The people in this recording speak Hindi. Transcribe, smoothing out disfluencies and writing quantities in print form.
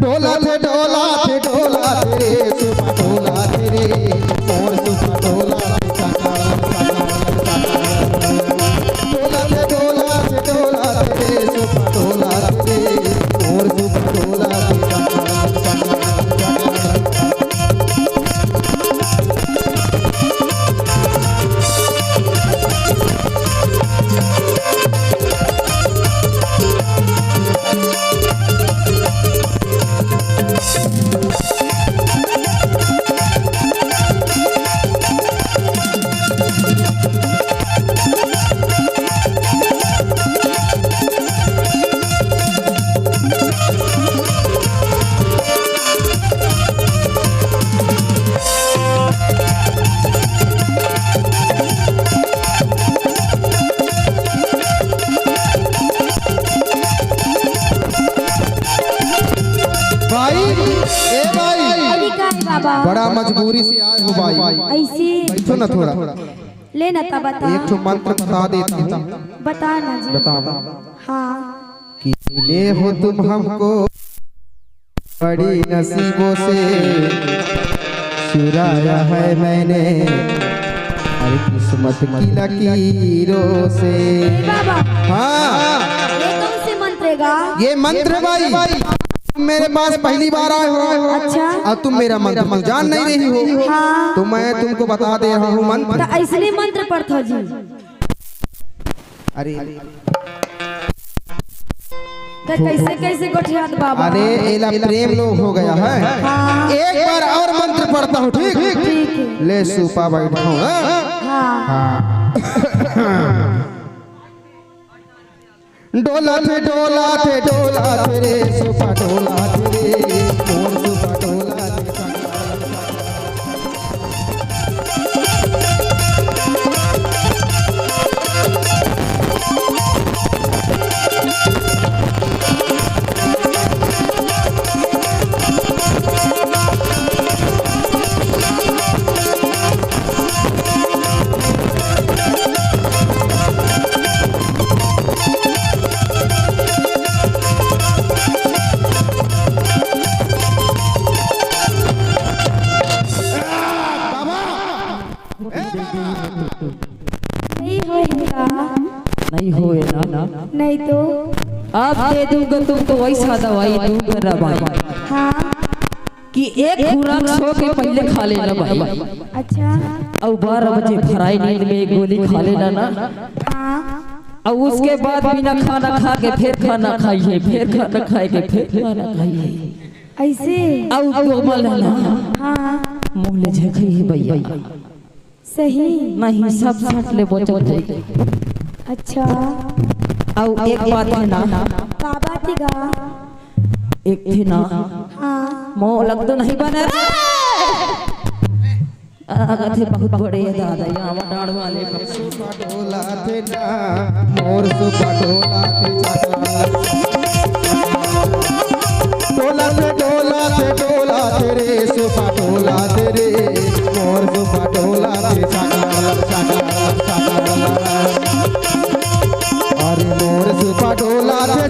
डोला थे रे सुपा डोला थे रे मोर सुपा डोला डोला थे रे सुपा डोला थे मोर सुपा डोला बड़ा मजबूरी से आए हो भाई। ऐसे बैठो ना थोड़ा लेना था बता। एक तो मंत्र बता देती हूँ। बता ना जी। बताओ। हाँ। कि ले हो तुम हमको बड़ी नसीबों से चुराया है मैंने हर किस्मत की लकीरों से। बाबा हाँ ये कौन से मंत्र गा? ये मंत्र भाई मेरे पास पहली बार आए हो। अच्छा। अब तुम मेरा मंत्र जान नहीं रही हो। हाँ। तो मैं तुमको बता दे रहा हूँ मंत्र। तो ऐसे मंत्र पढ़ता जी। अरे तो कैसे कैसे गोठियात बाबा? अरे एला प्रेम लोग हो गया है। हाँ। एक बार और मंत्र पढ़ता हूँ ठीक? ठीक है। ले सुपा बैठो। हाँ। डोला थे रे सुपा डोला थे रे मोर सुपा डोला नहीं होए ना। नहीं तो अब दे दूंगा तुमको वैसा दवाई दूंगा भाई। हाँ। कि एक खुराक सो के पहले खा लेना भाई। अच्छा। और 12 बजे भराई नींद में एक गोली खा लेना ना। हाँ। और उसके बाद बिना खाना खा के फिर खाना खाइए, फिर खाना खाएंगे, फिर खाना खाइए। ऐसे और कोमल है ना। हाँ। मुँह ले झेखिए भैया। सही नहीं सब साथ ले बोचल जाएगी। अच्छा। और एक बात है ना। बाबा तिगा एक थे ना। हाँ। मोह लग तो नहीं बना आगा थे बहुत बड़े दादा यहाँ डाड़ वाले सुपा डोला थे ना मोर सुपा डोला थे डोला थे रे सुपा डोला थे रे मोर सुपा डोला थे अरे मोर सुपा डोला थे